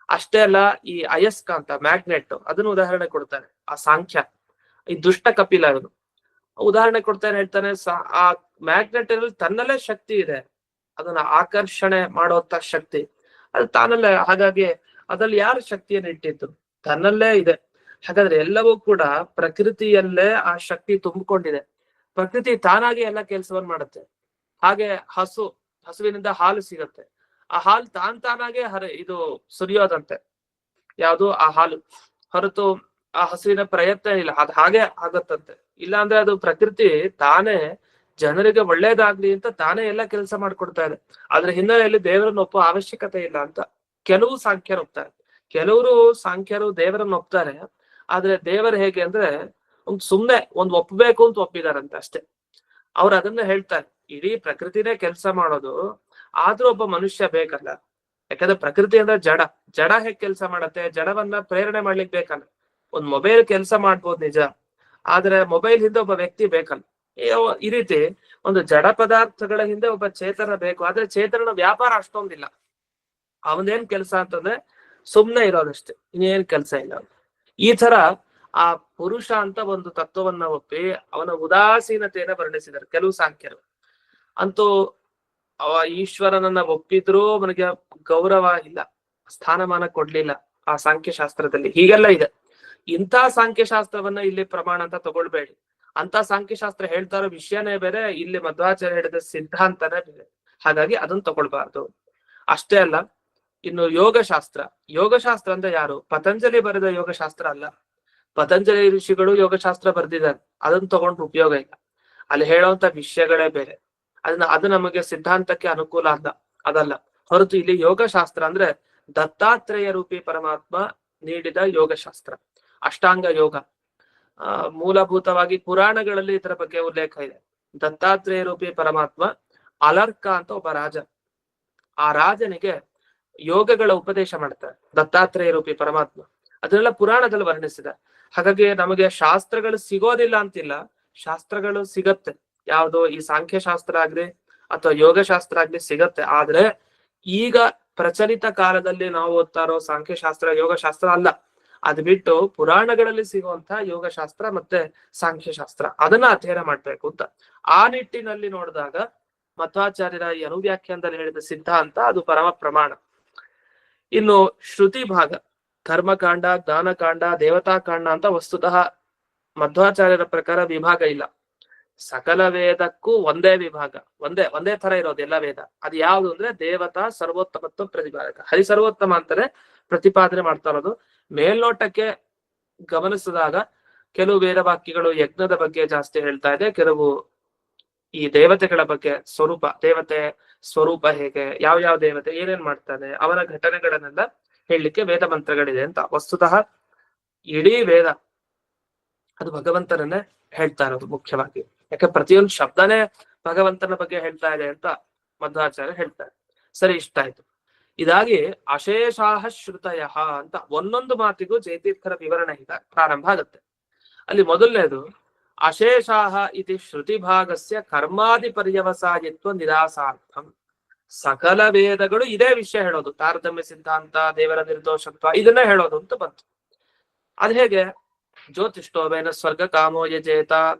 ಅಷ್ಟೇ ಅಲ್ಲ, ಈ ಅಯಸ್ಕಾಂತ ಮ್ಯಾಗ್ನೆಟ್ ಅದನ್ನು ಉದಾಹರಣೆ ಕೊಡ್ತಾನೆ. ಆ ಸಾಂಖ್ಯ ಈ ದುಷ್ಟ ಕಪಿಲ ಅವನು ಉದಾಹರಣೆ ಕೊಡ್ತಾನೆ. ಹೇಳ್ತಾನೆ ಆ ಮ್ಯಾಗ್ನೆಟ್ ಅಲ್ಲಿ ತನ್ನಲ್ಲೇ ಶಕ್ತಿ ಇದೆ, ಅದನ್ನ ಆಕರ್ಷಣೆ ಮಾಡುವಂತ ಶಕ್ತಿ ಅದು ತಾನಲ್ಲೇ. ಹಾಗಾಗಿ ಅದ್ರಲ್ಲಿ ಯಾರು ಶಕ್ತಿಯನ್ನು ಇಟ್ಟಿದ್ದು? ತನ್ನಲ್ಲೇ ಇದೆ. ಹಾಗಾದ್ರೆ ಎಲ್ಲವೂ ಕೂಡ ಪ್ರಕೃತಿಯಲ್ಲೇ ಆ ಶಕ್ತಿ ತುಂಬಿಕೊಂಡಿದೆ. ಪ್ರಕೃತಿ ತಾನಾಗಿ ಎಲ್ಲ ಕೆಲಸವನ್ನ ಮಾಡುತ್ತೆ. ಹಾಗೆ ಹಸುವಿನಿಂದ ಹಾಲು ಸಿಗತ್ತೆ. ಆ ಹಾಲು ತಾನಾಗೆ ಇದು ಸುರಿಯೋದಂತೆ. ಯಾವುದು ಆ ಹಾಲು, ಹೊರತು ಆ ಹಸುವಿನ ಪ್ರಯತ್ನ ಇಲ್ಲ. ಅದ್ ಹಾಗೆ ಆಗತ್ತಂತೆ. ಇಲ್ಲಾಂದ್ರೆ ಅದು ಪ್ರಕೃತಿ ತಾನೇ ಜನರಿಗೆ ಒಳ್ಳೇದಾಗ್ಲಿ ಅಂತ ತಾನೇ ಎಲ್ಲ ಕೆಲಸ ಮಾಡ್ಕೊಡ್ತಾ ಇದೆ. ಅದ್ರ ಹಿನ್ನೆಲೆಯಲ್ಲಿ ದೇವರನ್ನ ಒಪ್ಪೋ ಅವಶ್ಯಕತೆ ಇಲ್ಲ ಅಂತ ಕೆಲವು ಸಾಂಖ್ಯರು ಒಪ್ತಾರೆ. ಕೆಲವರು ಸಾಂಖ್ಯರು ದೇವರನ್ನ ಒಪ್ತಾರೆ. ಆದ್ರೆ ದೇವರು ಹೇಗೆ ಅಂದ್ರೆ ಸುಮ್ನೆ ಒಪ್ಪಬೇಕು ಅಂತ ಒಪ್ಪಿದಾರಂತೆ ಅಷ್ಟೇ. ಅವ್ರು ಅದನ್ನ ಹೇಳ್ತಾರೆ. ಇಡೀ ಪ್ರಕೃತಿನೇ ಕೆಲಸ ಮಾಡೋದು, ಆದ್ರೂ ಒಬ್ಬ ಮನುಷ್ಯ ಬೇಕಲ್ಲ. ಯಾಕಂದ್ರೆ ಪ್ರಕೃತಿ ಅಂದ್ರೆ ಜಡ ಹೇಗ್ ಕೆಲಸ ಮಾಡತ್ತೆ? ಜಡವನ್ನ ಪ್ರೇರಣೆ ಮಾಡ್ಲಿಕ್ಕೆ ಬೇಕಲ್ಲ. ಒಂದ್ ಮೊಬೈಲ್ ಕೆಲಸ ಮಾಡ್ಬೋದು ನಿಜ, ಆದ್ರೆ ಮೊಬೈಲ್ ಹಿಂದೆ ಒಬ್ಬ ವ್ಯಕ್ತಿ ಬೇಕಲ್ಲ. ಈ ರೀತಿ ಒಂದು ಜಡ ಪದಾರ್ಥಗಳ ಹಿಂದೆ ಒಬ್ಬ ಚೇತನ ಬೇಕು. ಆದ್ರೆ ಚೇತನನ ವ್ಯಾಪಾರ ಅಷ್ಟೊಂದಿಲ್ಲ. ಅವನೇನ್ ಕೆಲಸ ಅಂತಂದ್ರೆ ಸುಮ್ನೆ ಇರೋದಷ್ಟೇ, ಇನ್ನೇನ್ ಕೆಲಸ ಇಲ್ಲ. ಈ ತರ ಆ ಪುರುಷ ಅಂತ ಒಂದು ತತ್ವವನ್ನ ಒಪ್ಪಿ ಅವನ ಉದಾಸೀನತೆಯನ್ನ ವರ್ಣಿಸಿದ್ದಾರೆ ಕೆಲವು ಸಾಂಖ್ಯರು. ಅಂತೂ ಅವ ಈಶ್ವರನನ್ನ ಒಪ್ಪಿದ್ರೂ ಅವನಿಗೆ ಗೌರವ ಇಲ್ಲ, ಸ್ಥಾನಮಾನ ಕೊಡ್ಲಿಲ್ಲ ಆ ಸಾಂಖ್ಯಶಾಸ್ತ್ರದಲ್ಲಿ. ಹೀಗೆಲ್ಲ ಇದೆ. ಇಂಥ ಸಾಂಖ್ಯಶಾಸ್ತ್ರವನ್ನ ಇಲ್ಲಿ ಪ್ರಮಾಣ ಅಂತ ತಗೊಳ್ಬೇಡಿ. ಅಂತ ಸಾಂಖ್ಯಶಾಸ್ತ್ರ ಹೇಳ್ತಾ ಇರೋ ವಿಷಯನೇ ಬೇರೆ, ಇಲ್ಲಿ ಮಧ್ವಾಚಾರ್ಯ ಹೇಳಿದ ಸಿದ್ಧಾಂತನೇ ಬೇರೆ. ಹಾಗಾಗಿ ಅದನ್ನ ತಗೊಳ್ಬಾರ್ದು. ಅಷ್ಟೇ ಅಲ್ಲ, ಇನ್ನು ಯೋಗಶಾಸ್ತ್ರ ಅಂದ್ರೆ ಯಾರು? ಪತಂಜಲಿ ಬರೆದ ಯೋಗಶಾಸ್ತ್ರ ಅಲ್ಲ. ಪತಂಜಲಿ ಋಷಿಗಳು ಯೋಗಶಾಸ್ತ್ರ ಬರ್ದಿದ್ದಾರೆ, ಅದನ್ನ ತಗೊಂಡು ಉಪಯೋಗ ಇಲ್ಲ. ಅಲ್ಲಿ ಹೇಳುವಂತ ವಿಷಯಗಳೇ ಬೇರೆ. ಅದು ನಮಗೆ ಸಿದ್ಧಾಂತಕ್ಕೆ ಅನುಕೂಲ ಅದಲ್ಲ. ಹೊರತು ಇಲ್ಲಿ ಯೋಗಶಾಸ್ತ್ರ ಅಂದ್ರೆ ದತ್ತಾತ್ರೇಯ ರೂಪಿ ಪರಮಾತ್ಮ ನೀಡಿದ ಯೋಗಶಾಸ್ತ್ರ, ಅಷ್ಟಾಂಗ ಯೋಗ. ಮೂಲಭೂತವಾಗಿ ಪುರಾಣಗಳಲ್ಲಿ ಇದರ ಬಗ್ಗೆ ಉಲ್ಲೇಖ ಇದೆ. ದತ್ತಾತ್ರೇಯ ರೂಪಿ ಪರಮಾತ್ಮ ಅಲರ್ಕ ಅಂತ ಒಬ್ಬ ರಾಜ, ಆ ರಾಜನಿಗೆ ಯೋಗಗಳ ಉಪದೇಶ ಮಾಡ್ತಾರೆ ದತ್ತಾತ್ರೇಯ ರೂಪಿ ಪರಮಾತ್ಮ. ಅದನ್ನೆಲ್ಲ ಪುರಾಣದಲ್ಲಿ ವರ್ಣಿಸಿದೆ. ಹಾಗಾಗಿ ನಮಗೆ ಶಾಸ್ತ್ರಗಳು ಸಿಗೋದಿಲ್ಲ ಅಂತಿಲ್ಲ, ಶಾಸ್ತ್ರಗಳು ಸಿಗತ್ತೆ. ಯಾವುದು ಈ ಸಾಂಖ್ಯಶಾಸ್ತ್ರ ಆಗ್ಲಿ ಅಥವಾ ಯೋಗಶಾಸ್ತ್ರ ಆಗ್ಲಿ ಸಿಗತ್ತೆ. ಆದ್ರೆ ಈಗ ಪ್ರಚಲಿತ ಕಾಲದಲ್ಲಿ ನಾವು ಓದ್ತಾ ಇರೋ ಸಾಂಖ್ಯಶಾಸ್ತ್ರ ಯೋಗಶಾಸ್ತ್ರ ಅಲ್ಲ. ಅದ್ ಬಿಟ್ಟು ಪುರಾಣಗಳಲ್ಲಿ ಸಿಗುವಂತ ಯೋಗಶಾಸ್ತ್ರ ಮತ್ತೆ ಸಾಂಖ್ಯಶಾಸ್ತ್ರ ಅದನ್ನ ಅಧ್ಯಯನ ಮಾಡ್ಬೇಕು ಅಂತ. ಆ ನಿಟ್ಟಿನಲ್ಲಿ ನೋಡಿದಾಗ ಮಧ್ವಾಚಾರ್ಯರ ಈ ಅನುವ್ಯಾಖ್ಯಾನದಲ್ಲಿ ಹೇಳಿದ ಸಿದ್ಧಾಂತ ಅದು ಪರಮ ಪ್ರಮಾಣ. ಇನ್ನು ಶ್ರುತಿ ಭಾಗ, ಕರ್ಮಕಾಂಡ, ಜ್ಞಾನಕಾಂಡ, ದೇವತಾಕಾಂಡ ಅಂತ ವಸ್ತುತಃ ಮಧ್ವಾಚಾರ್ಯರ ಪ್ರಕಾರ ವಿಭಾಗ ಇಲ್ಲ. ಸಕಲ ವೇದಕ್ಕೂ ಒಂದೇ ವಿಭಾಗ, ಒಂದೇ ತರ ಇರೋದು ಎಲ್ಲ ವೇದ. ಅದು ಯಾವುದು ಅಂದ್ರೆ ದೇವತಾ ಸರ್ವೋತ್ತಮತ್ವ ಪ್ರತಿಪಾದಕ, ಹರಿ ಸರ್ವೋತ್ತಮ ಅಂತಾನೆ ಪ್ರತಿಪಾದನೆ ಮಾಡ್ತಾ ಇರೋದು. ಮೇಲ್ನೋಟಕ್ಕೆ ಗಮನಿಸಿದಾಗ ಕೆಲವು ವೇದ ವಾಕ್ಯಗಳು ಯಜ್ಞದ ಬಗ್ಗೆ ಜಾಸ್ತಿ ಹೇಳ್ತಾ ಇದೆ, ಕೆಲವು ಈ ದೇವತೆಗಳ ಬಗ್ಗೆ, ದೇವತೆ ಸ್ವರೂಪ ಹೇಗೆ, ಯಾವ ದೇವತೆ ಏನೇನ್ ಮಾಡ್ತಾನೆ, ಅವನ ಘಟನೆಗಳನ್ನೆಲ್ಲ ಹೇಳಲಿಕ್ಕೆ ವೇದ ಮಂತ್ರಗಳಿದೆ ಅಂತ. ವಸ್ತುತಃ ಇಡೀ ವೇದ ಅದು ಭಗವಂತನನ್ನೇ ಹೇಳ್ತಾ ಇರೋದು ಮುಖ್ಯವಾಗಿ. ಯಾಕೆ ಪ್ರತಿಯೊಂದು ಶಬ್ದನೇ ಭಗವಂತನ ಬಗ್ಗೆ ಹೇಳ್ತಾ ಇದೆ ಅಂತ ಮಧ್ವಾಚಾರ್ಯ ಹೇಳ್ತಾರೆ. ಸರಿ, ಇಷ್ಟ ಆಯ್ತು. ಇದಾಗಿ ಅಶೇಷಾಹ ಶ್ರುತಯ ಅಂತ ಒಂದೊಂದು ಮಾತಿಗೂ ಜಯತೀರ್ಥರ ವಿವರಣೆ ಈಗ ಪ್ರಾರಂಭ ಆಗುತ್ತೆ. ಅಲ್ಲಿ ಮೊದಲನೇದು ಅಶೇಷಾಹ ಇತಿ ಶ್ರುತಿ ಭಾಗಸ್ಯ ಕರ್ಮಾದಿ ಪರ್ಯವಸಾಯಿತ್ವ ನಿರಾಸಾರ್ಥಂ. ಸಕಲ ವೇದಗಳು ಇದೇ ವಿಷಯ ಹೇಳೋದು, ತಾರತಮ್ಯ ಸಿದ್ಧಾಂತ, ದೇವರ ನಿರ್ದೋಷತ್ವ, ಇದನ್ನೇ ಹೇಳೋದು ಅಂತ ಬಂತು. ಅದ್ ಹೇಗೆ? ಜ್ಯೋತಿಷ್ಠೋಮೇನ ಸ್ವರ್ಗ ಕಾಮೋ ಯಜೇತ.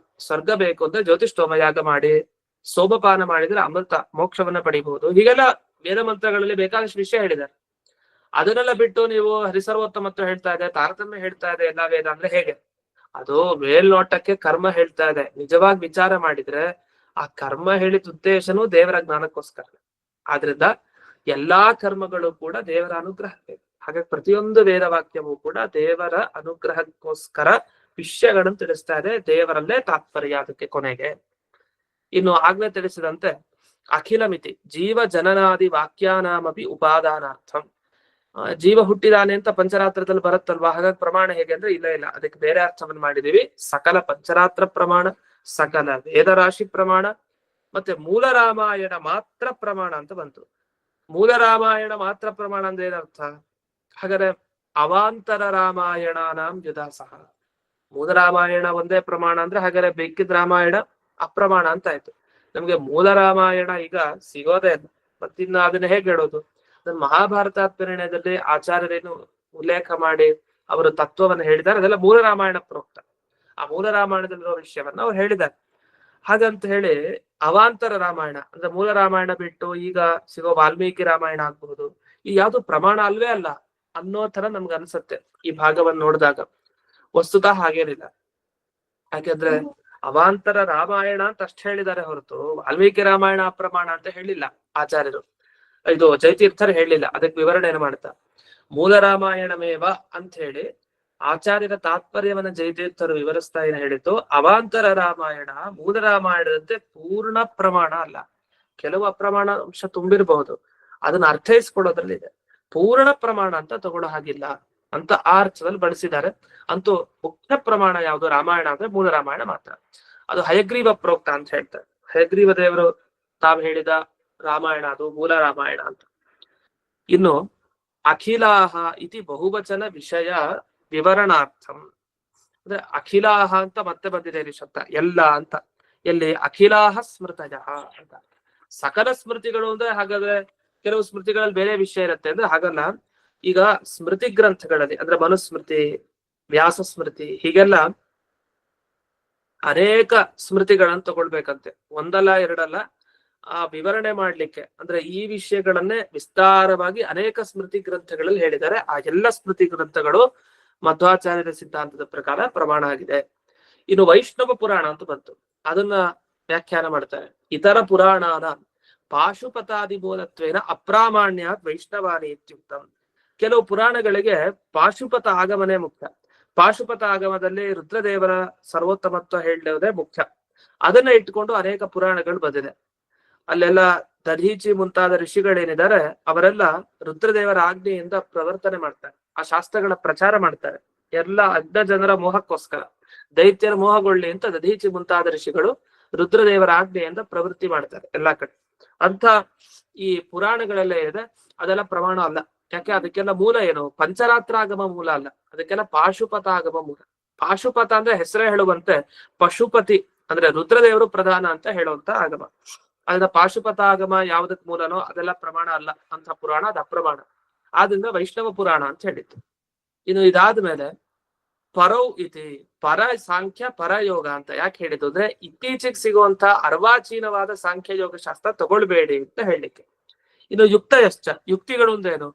ಸ್ವರ್ಗ ಬೇಕು ಅಂದ್ರೆ ಜ್ಯೋತಿಷ್ಠೋಮ ಯಾಗ ಮಾಡಿ ಸೋಮಪಾನ ಮಾಡಿದ್ರೆ ಅಮೃತ ಮೋಕ್ಷವನ್ನ ಪಡಿಬಹುದು. ಹೀಗೆಲ್ಲ ವೇದ ಮಂತ್ರಗಳಲ್ಲಿ ಬೇಕಾದಷ್ಟು ವಿಷಯ ಹೇಳಿದ್ದಾರೆ. ಅದನ್ನೆಲ್ಲ ಬಿಟ್ಟು ನೀವು ಹರಿಸರ್ವೋತ್ತಮತ್ವ ಹೇಳ್ತಾ ಇದೆ, ತಾರತಮ್ಯ ಹೇಳ್ತಾ ಇದೆ ಎಲ್ಲಾ ವೇದ ಅಂದ್ರೆ ಹೇಗೆ? ಅದು ಮೇಲ್ನೋಟಕ್ಕೆ ಕರ್ಮ ಹೇಳ್ತಾ ಇದೆ, ನಿಜವಾಗಿ ವಿಚಾರ ಮಾಡಿದ್ರೆ ಆ ಕರ್ಮ ಹೇಳಿದ ಉದ್ದೇಶನೂ ದೇವರ ಜ್ಞಾನಕ್ಕೋಸ್ಕರ. ಆದ್ರಿಂದ ಎಲ್ಲಾ ಕರ್ಮಗಳು ಕೂಡ ದೇವರ ಅನುಗ್ರಹಕ್ಕೆ. ಹಾಗಾಗಿ ಪ್ರತಿಯೊಂದು ವೇದವಾಕ್ಯವೂ ಕೂಡ ದೇವರ ಅನುಗ್ರಹಕ್ಕೋಸ್ಕರ ವಿಷಯಗಳನ್ನು ತಿಳಿಸ್ತಾ ಇದೆ, ದೇವರಲ್ಲೇ ತಾತ್ಪರ್ಯ ಅದಕ್ಕೆ ಕೊನೆಗೆ. ಇನ್ನು ಆಗ್ಲೇ ತಿಳಿಸಿದಂತೆ ಅಖಿಲ ಮಿತಿ ಜೀವ ಜನನಾದಿ ವಾಕ್ಯಾನಾಮಪಿ ಉಪಾದಾನಾರ್ಥಂ. ಜೀವ ಹುಟ್ಟಿದಾನೆ ಅಂತ ಪಂಚರಾತ್ರದಲ್ಲಿ ಬರುತ್ತಲ್ವಾ, ಹಾಗಾಗಿ ಪ್ರಮಾಣ ಹೇಗೆ ಅಂದ್ರೆ ಇಲ್ಲ, ಅದಕ್ಕೆ ಬೇರೆ ಅರ್ಥವನ್ನು ಮಾಡಿದೀವಿ. ಸಕಲ ಪಂಚರಾತ್ರ ಪ್ರಮಾಣ, ಸಕಲ ವೇದರಾಶಿ ಪ್ರಮಾಣ, ಮತ್ತೆ ಮೂಲ ರಾಮಾಯಣ ಮಾತ್ರ ಪ್ರಮಾಣ ಅಂತ ಬಂತು. ಮೂಲ ರಾಮಾಯಣ ಮಾತ್ರ ಪ್ರಮಾಣ ಅಂದ್ರೆ ಏನರ್ಥ? ಹಾಗಾದ್ರೆ ಅವಾಂತರ ರಾಮಾಯಣಾನಾಂ ಯುಧಾಸಹ. ಮೂಲ ರಾಮಾಯಣ ಒಂದೇ ಪ್ರಮಾಣ ಅಂದ್ರೆ ಹಾಗಾದ್ರೆ ಬೇಕಿದ್ ರಾಮಾಯಣ ಅಪ್ರಮಾಣ ಅಂತ ಆಯ್ತು. ನಮ್ಗೆ ಮೂಲ ರಾಮಾಯಣ ಈಗ ಸಿಗೋದೇ ಇಲ್ಲ, ಮತ್ತಿನ್ನ ಅದನ್ನ ಹೇಗೆ ಹೇಳೋದು? ಮಹಾಭಾರತ ನಿರ್ಣಯದಲ್ಲಿ ಆಚಾರ್ಯರೇನು ಉಲ್ಲೇಖ ಮಾಡಿ ಅವರು ತತ್ವವನ್ನು ಹೇಳಿದ್ದಾರೆ, ಅದೆಲ್ಲ ಮೂಲ ರಾಮಾಯಣ ಪ್ರೋಕ್ತ. ಆ ಮೂಲ ರಾಮಾಯಣದಲ್ಲಿರೋ ವಿಷಯವನ್ನ ಅವ್ರು ಹೇಳಿದ್ದಾರೆ. ಹಾಗಂತ ಹೇಳಿ ಅವಾಂತರ ರಾಮಾಯಣ ಅಂದ್ರೆ ಮೂಲ ರಾಮಾಯಣ ಬಿಟ್ಟು ಈಗ ಸಿಗೋ ವಾಲ್ಮೀಕಿ ರಾಮಾಯಣ ಆಗ್ಬಹುದು, ಈ ಯಾವ್ದು ಪ್ರಮಾಣ ಅಲ್ವೇ ಅಲ್ಲ ಅನ್ನೋ ತರ ನಮ್ಗೆ ಅನ್ಸುತ್ತೆ ಈ ಭಾಗವನ್ನು ನೋಡಿದಾಗ. ವಸ್ತುತಃ ಹಾಗೇನಿಲ್ಲ. ಯಾಕೆಂದ್ರೆ ಅವಾಂತರ ರಾಮಾಯಣ ಅಂತ ಅಷ್ಟೇ ಹೇಳಿದ್ದಾರೆ ಹೊರತು ವಾಲ್ಮೀಕಿ ರಾಮಾಯಣ ಅಪ್ರಮಾಣ ಅಂತ ಹೇಳಿಲ್ಲ ಆಚಾರ್ಯರು, ಇದು ಜಯತೀರ್ಥರು ಹೇಳಿಲ್ಲ. ಅದಕ್ಕೆ ವಿವರಣೆ ಏನು ಮಾಡ್ತಾ ಮೂಲ ರಾಮಾಯಣಮೇವ ಅಂತ ಹೇಳಿ ಆಚಾರ್ಯರ ತಾತ್ಪರ್ಯವನ್ನ ಜಯತೀರ್ಥರು ವಿವರಿಸ್ತಾ ಏನು ಹೇಳಿದ್ದು, ಅವಾಂತರ ರಾಮಾಯಣ ಮೂಲ ರಾಮಾಯಣದಂತೆ ಪೂರ್ಣ ಪ್ರಮಾಣ ಅಲ್ಲ, ಕೆಲವು ಅಪ್ರಮಾಣ ಅಂಶ ತುಂಬಿರಬಹುದು, ಅದನ್ನ ಅರ್ಥೈಸ್ಕೊಡೋದ್ರಲ್ಲಿದೆ. ಪೂರ್ಣ ಪ್ರಮಾಣ ಅಂತ ತಗೊಳ್ಳೋ ಹಾಗಿಲ್ಲ ಅಂತ ಆ ಅರ್ಥದಲ್ಲಿ ಬಳಸಿದ್ದಾರೆ. ಅಂತೂ ಮುಖ್ಯ ಪ್ರಮಾಣ ಯಾವುದು ರಾಮಾಯಣ ಅಂದ್ರೆ ಮೂಲ ರಾಮಾಯಣ ಮಾತ್ರ. ಅದು ಹಯಗ್ರೀವ ಪ್ರೋಕ್ತ ಅಂತ ಹೇಳ್ತಾರೆ. ಹಯಗ್ರೀವ ದೇವರು ತಾವು ಹೇಳಿದ ರಾಮಾಯಣ ಅದು ಮೂಲ ರಾಮಾಯಣ ಅಂತ. ಇನ್ನು ಅಖಿಲಾಹ ಇತಿ ಬಹುವಚನ ವಿಷಯ ವಿವರಣಾರ್ಥಂ ಅಂದ್ರೆ ಅಖಿಲಾಹ ಅಂತ ಮತ್ತೆ ಬಂದಿದೆ ಇಲ್ಲಿ ಶಬ್ದ, ಎಲ್ಲ ಅಂತ. ಎಲ್ಲಿ? ಅಖಿಲಾಹ ಸ್ಮೃತಯ ಅಂತ. ಸಕಲ ಸ್ಮೃತಿಗಳು ಅಂದ್ರೆ ಹಾಗಾದ್ರೆ ಕೆಲವು ಸ್ಮೃತಿಗಳಲ್ಲಿ ಬೇರೆ ವಿಷಯ ಇರುತ್ತೆ ಅಂದ್ರೆ ಹಾಗಲ್ಲ. ಈಗ ಸ್ಮೃತಿ ಗ್ರಂಥಗಳಲ್ಲಿ ಅಂದ್ರೆ ಮನುಸ್ಮೃತಿ, ವ್ಯಾಸ ಸ್ಮೃತಿ, ಹೀಗೆಲ್ಲ ಅನೇಕ ಸ್ಮೃತಿಗಳನ್ನ ತಗೊಳ್ಬೇಕಂತೆ, ಒಂದಲ್ಲ ಎರಡಲ್ಲ. ಆ ವಿವರಣೆ ಮಾಡ್ಲಿಕ್ಕೆ ಅಂದ್ರೆ ಈ ವಿಷಯಗಳನ್ನೇ ವಿಸ್ತಾರವಾಗಿ ಅನೇಕ ಸ್ಮೃತಿ ಗ್ರಂಥಗಳಲ್ಲಿ ಹೇಳಿದ್ದಾರೆ. ಆ ಎಲ್ಲ ಸ್ಮೃತಿ ಗ್ರಂಥಗಳು ಮಧ್ವಾಚಾರ್ಯರ ಸಿದ್ಧಾಂತದ ಪ್ರಕಾರ ಪ್ರಮಾಣ ಆಗಿದೆ. ಇನ್ನು ವೈಷ್ಣವ ಪುರಾಣ ಅಂತ ಬಂತು, ಅದನ್ನ ವ್ಯಾಖ್ಯಾನ ಮಾಡ್ತಾರೆ. ಇತರ ಪುರಾಣಾನ ಪಾಶುಪತಾದಿ ಮೂಲತ್ವೇನ ಅಪ್ರಾಮಾಣ್ಯಾತ್ ವೈಷ್ಣವಾನಿ ಇತ್ಯುಕ್ತಂ. ಕೆಲವು ಪುರಾಣಗಳಿಗೆ ಪಾಶುಪತ ಆಗಮನೇ ಮುಖ್ಯ. ಪಾಶುಪತ ಆಗಮದಲ್ಲಿ ರುದ್ರದೇವರ ಸರ್ವೋತ್ತಮತ್ವ ಹೇಳುವುದೇ ಮುಖ್ಯ. ಅದನ್ನ ಇಟ್ಕೊಂಡು ಅನೇಕ ಪುರಾಣಗಳು ಬಂದಿದೆ. ಅಲ್ಲೆಲ್ಲ ದಧೀಚಿ ಮುಂತಾದ ಋಷಿಗಳೇನಿದ್ದಾರೆ ಅವರೆಲ್ಲ ರುದ್ರದೇವರ ಆಜ್ಞೆಯಿಂದ ಪ್ರವರ್ತನೆ ಮಾಡ್ತಾರೆ, ಆ ಶಾಸ್ತ್ರಗಳ ಪ್ರಚಾರ ಮಾಡ್ತಾರೆ. ಎಲ್ಲ ಅಜ್ಞ ಜನರ ಮೋಹಕ್ಕೋಸ್ಕರ, ದೈತ್ಯರ ಮೋಹಗೊಳ್ಳಿ ಅಂತ ದಧೀಚಿ ಮುಂತಾದ ಋಷಿಗಳು ರುದ್ರದೇವರ ಆಜ್ಞೆಯಿಂದ ಪ್ರವೃತ್ತಿ ಮಾಡ್ತಾರೆ ಎಲ್ಲಾ ಕಡೆ. ಅಂತ ಈ ಪುರಾಣಗಳೆಲ್ಲ ಇದೆ, ಅದೆಲ್ಲ ಪ್ರಮಾಣ ಅಲ್ಲ. ಯಾಕೆ? ಅದಕ್ಕೆಲ್ಲ ಮೂಲ ಏನು? ಪಂಚರಾತ್ರಾಗಮ ಮೂಲ ಅಲ್ಲ, ಅದಕ್ಕೆಲ್ಲ ಪಾಶುಪತ ಆಗಮ ಮೂಲ. ಪಾಶುಪತ ಅಂದ್ರೆ ಹೆಸರೇ ಹೇಳುವಂತೆ ಪಶುಪತಿ ಅಂದ್ರೆ ರುದ್ರದೇವರು ಪ್ರಧಾನ ಅಂತ ಹೇಳುವಂತ ಆಗಮ. ಅದನ್ನ ಪಾಶುಪತ ಆಗಮ ಯಾವ್ದಕ್ ಮೂಲನೋ ಅದೆಲ್ಲ ಪ್ರಮಾಣ ಅಲ್ಲ ಅಂತ ಪುರಾಣ, ಅದು ಅಪ್ರಮಾಣ. ಆದ್ರಿಂದ ವೈಷ್ಣವ ಪುರಾಣ ಅಂತ ಹೇಳಿತ್ತು. ಇನ್ನು ಇದಾದ್ಮೇಲೆ ಪರೌ ಇತಿ, ಪರ ಸಾಂಖ್ಯ ಪರಯೋಗ ಅಂತ ಯಾಕೆ ಹೇಳಿದ್ದು ಅಂದ್ರೆ ಇತ್ತೀಚೆಗೆ ಸಿಗುವಂತ ಅರ್ವಾಚೀನವಾದ ಸಾಂಖ್ಯ ಯೋಗ ಶಾಸ್ತ್ರ ತಗೊಳ್ಬೇಡಿ ಅಂತ ಹೇಳಲಿಕ್ಕೆ. ಇನ್ನು ಯುಕ್ತಯಶ್ಚ, ಯುಕ್ತಿಗಳು ಅಂದ್ರೇನು?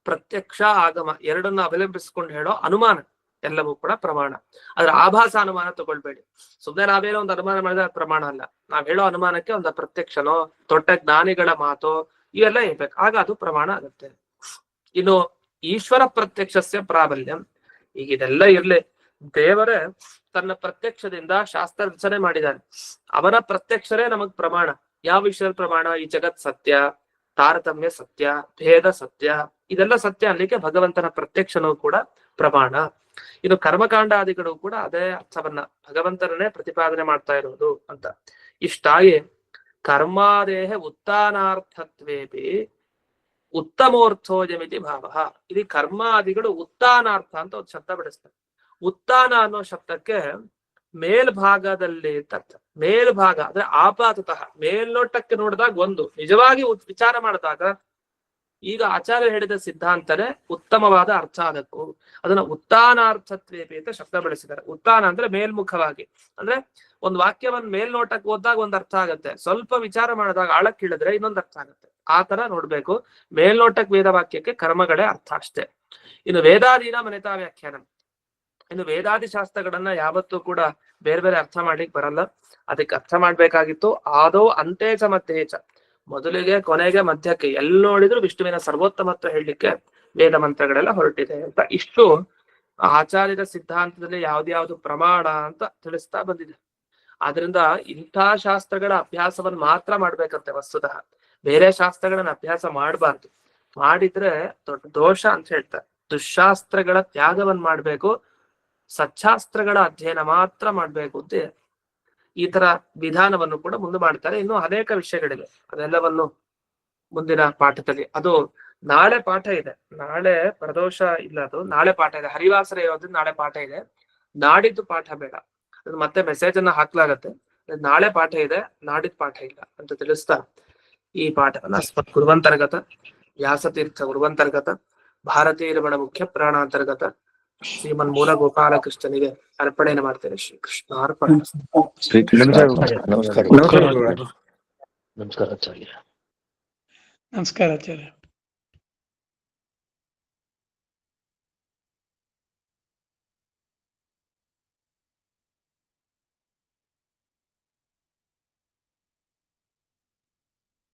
ಪ್ರತ್ಯಕ್ಷ ಆಗಮ ಎರಡನ್ನ ಅವಲಂಬಿಸ್ಕೊಂಡು ಹೇಳೋ ಅನುಮಾನ ಎಲ್ಲವೂ ಕೂಡ ಪ್ರಮಾಣ. ಅದ್ರ ಆಭಾಸ ಅನುಮಾನ ತಗೊಳ್ಬೇಡಿ. ಸುಮ್ನೆ ನಾವೇನೋ ಒಂದು ಅನುಮಾನ ಮಾಡಿದ್ರೆ ಪ್ರಮಾಣ ಅಲ್ಲ. ನಾವ್ ಹೇಳೋ ಅನುಮಾನಕ್ಕೆ ಒಂದು ಪ್ರತ್ಯಕ್ಷನೋ ದೊಡ್ಡ ಜ್ಞಾನಿಗಳ ಮಾತೋ ಇವೆಲ್ಲ ಇರ್ಬೇಕು, ಆಗ ಅದು ಪ್ರಮಾಣ ಆಗುತ್ತೆ. ಇನ್ನು ಈಶ್ವರ ಪ್ರತ್ಯಕ್ಷಸ್ಯ ಪ್ರಾಬಲ್ಯಂ. ಈಗ ಇದೆಲ್ಲ ಇರ್ಲಿ, ದೇವರೇ ತನ್ನ ಪ್ರತ್ಯಕ್ಷದಿಂದ ಶಾಸ್ತ್ರ ರಚನೆ ಮಾಡಿದ್ದಾನೆ. ಅವನ ಪ್ರತ್ಯಕ್ಷರೇ ನಮಗ್ ಪ್ರಮಾಣ. ಯಾವ ವಿಷಯದ ಪ್ರಮಾಣ? ಈ ಜಗತ್ ಸತ್ಯ, ತಾರತಮ್ಯ ಸತ್ಯ, ಭೇದ ಸತ್ಯ, ಇದೆಲ್ಲ ಸತ್ಯ ಅಲ್ಲಿಗೆ ಭಗವಂತನ ಪ್ರತ್ಯಕ್ಷನೂ ಕೂಡ ಪ್ರಮಾಣ. ಇದು ಕರ್ಮಕಾಂಡಾದಿಗಳು ಕೂಡ ಅದೇ ಅರ್ಥವನ್ನ ಭಗವಂತನನ್ನೇ ಪ್ರತಿಪಾದನೆ ಮಾಡ್ತಾ ಇರೋದು ಅಂತ. ಇಷ್ಟಾಗಿ ಕರ್ಮಾದೇಹ ಉತ್ಥಾನಾರ್ಥತ್ವೇಪಿ ಉತ್ತಮೋರ್ಥೋಜಮಿತಿ ಭಾವ. ಇಲ್ಲಿ ಕರ್ಮಾದಿಗಳು ಉತ್ಥಾನಾರ್ಥ ಅಂತ ಒಂದು ಶಬ್ದ ಬಿಡಿಸ್ತಾರೆ. ಉತ್ಥಾನ ಅನ್ನೋ ಶಬ್ದಕ್ಕೆ ಮೇಲ್ಭಾಗದಲ್ಲಿ ಅಂತ ಅರ್ಥ. ಮೇಲ್ಭಾಗ ಅಂದ್ರೆ ಆಪಾತತಃ, ಮೇಲ್ನೋಟಕ್ಕೆ ನೋಡಿದಾಗ ಒಂದು, ನಿಜವಾಗಿ ವಿಚಾರ ಮಾಡಿದಾಗ ಈಗ ಆಚಾರ್ಯ ಹೇಳಿದ ಸಿದ್ಧಾಂತನೇ ಉತ್ತಮವಾದ ಅರ್ಥ ಅದಕ್ಕೂ. ಅದನ್ನ ಉತ್ಥಾನಾರ್ಥತ್ವೇಪಿ ಅಂತ ಶಬ್ದ ಬಳಸಿದ್ದಾರೆ. ಉತ್ಥಾನ ಅಂದ್ರೆ ಮೇಲ್ಮುಖವಾಗಿ, ಅಂದ್ರೆ ಒಂದು ವಾಕ್ಯವನ್ನ ಮೇಲ್ನೋಟಕ್ಕೆ ಓದಿದಾಗ ಒಂದ್ ಅರ್ಥ ಆಗುತ್ತೆ, ಸ್ವಲ್ಪ ವಿಚಾರ ಮಾಡಿದಾಗ ಆಳಕ್ಕೆ ಇಳಿದ್ರೆ ಇನ್ನೊಂದು ಅರ್ಥ ಆಗುತ್ತೆ. ಆ ತರ ನೋಡ್ಬೇಕು. ಮೇಲ್ನೋಟಕ್ಕೆ ವೇದ ವಾಕ್ಯಕ್ಕೆ ಕರ್ಮಗಳೇ ಅರ್ಥ ಅಷ್ಟೇ. ಇನ್ನು ವೇದಾದೀನ ಮನೆತಾ ವ್ಯಾಖ್ಯಾನ. ಇನ್ನು ವೇದಾದಿ ಶಾಸ್ತ್ರಗಳನ್ನ ಯಾವತ್ತೂ ಕೂಡ ಬೇರೆ ಬೇರೆ ಅರ್ಥ ಮಾಡ್ಲಿಕ್ಕೆ ಬರಲ್ಲ. ಅದಕ್ಕೆ ಅರ್ಥ ಮಾಡ್ಬೇಕಾಗಿತ್ತು ಆದೋ ಅಂತೇಚ ಮಧ್ಯೇಚ, ಮೊದಲಿಗೆ ಕೊನೆಗೆ ಮಧ್ಯಕ್ಕೆ ಎಲ್ಲಿ ನೋಡಿದ್ರು ವಿಷ್ಣುವಿನ ಸರ್ವೋತ್ತಮತ್ವ ಹೇಳಲಿಕ್ಕೆ ವೇದ ಮಂತ್ರಗಳೆಲ್ಲ ಹೊರಟಿದೆ ಅಂತ. ಇಷ್ಟು ಆಚಾರ್ಯರ ಸಿದ್ಧಾಂತದಲ್ಲಿ ಯಾವ್ದ್ಯಾವ್ದು ಪ್ರಮಾಣ ಅಂತ ತಿಳಿಸ್ತಾ ಬಂದಿದೆ. ಆದ್ರಿಂದ ಇಂಥ ಶಾಸ್ತ್ರಗಳ ಅಭ್ಯಾಸವನ್ನು ಮಾತ್ರ ಮಾಡ್ಬೇಕಂತೆ ವಸ್ತುತಃ. ಬೇರೆ ಶಾಸ್ತ್ರಗಳನ್ನ ಅಭ್ಯಾಸ ಮಾಡಬಾರ್ದು. ಮಾಡಿದ್ರೆ ದೊಡ್ಡ ದೋಷ ಅಂತ ಹೇಳ್ತಾರೆ. ದುಶಾಸ್ತ್ರಗಳ ತ್ಯಾಗವನ್ನ ಮಾಡ್ಬೇಕು, ಸಚ್ಚಾಸ್ತ್ರಗಳ ಅಧ್ಯಯನ ಮಾತ್ರ ಮಾಡ್ಬೇಕು ಅಂತ ಈ ತರ ವಿಧಾನವನ್ನು ಕೂಡ ಮುಂದೆ ಮಾಡ್ತಾರೆ. ಇನ್ನು ಅನೇಕ ವಿಷಯಗಳಿವೆ, ಅದೆಲ್ಲವನ್ನು ಮುಂದಿನ ಪಾಠದಲ್ಲಿ. ಅದು ನಾಳೆ ಪಾಠ ಇದೆ. ನಾಳೆ ಪ್ರದೋಷ ಇಲ್ಲ, ಅದು ನಾಳೆ ಪಾಠ ಇದೆ. ಹರಿವಾಸರ ಇರೋದ್ರಿಂದ ನಾಳೆ ಪಾಠ ಇದೆ. ನಾಡಿದ್ದು ಪಾಠ ಬೇಡ, ಅದು ಮತ್ತೆ ಮೆಸೇಜ್ ಅನ್ನ ಹಾಕ್ಲಾಗತ್ತೆ. ನಾಳೆ ಪಾಠ ಇದೆ, ನಾಡಿದ್ದು ಪಾಠ ಇಲ್ಲ ಅಂತ ತಿಳಿಸ್ತಾ ಈ ಪಾಠವನ್ನ ಅಸ್ಮತ್ ಗುರುವಂತರ್ಗತ ವ್ಯಾಸತೀರ್ಥ ಗುರುವಂತರ್ಗತ ಭಾರತೀಯ ರಮಣ ಮುಖ್ಯ ಪ್ರಾಣಾಂತರ್ಗತ ಶ್ರೀಮನ್ ಮೂಲ ಗೋಪಾಲಕೃಷ್ಣನಿಗೆ ಅರ್ಪಣೆಯನ್ನು ಮಾಡ್ತೇನೆ. ಶ್ರೀಕೃಷ್ಣ ಅರ್ಪಣೆ. ನಮಸ್ಕಾರ ಆಚಾರ್ಯ. ನಮಸ್ಕಾರ ಆಚಾರ್ಯ.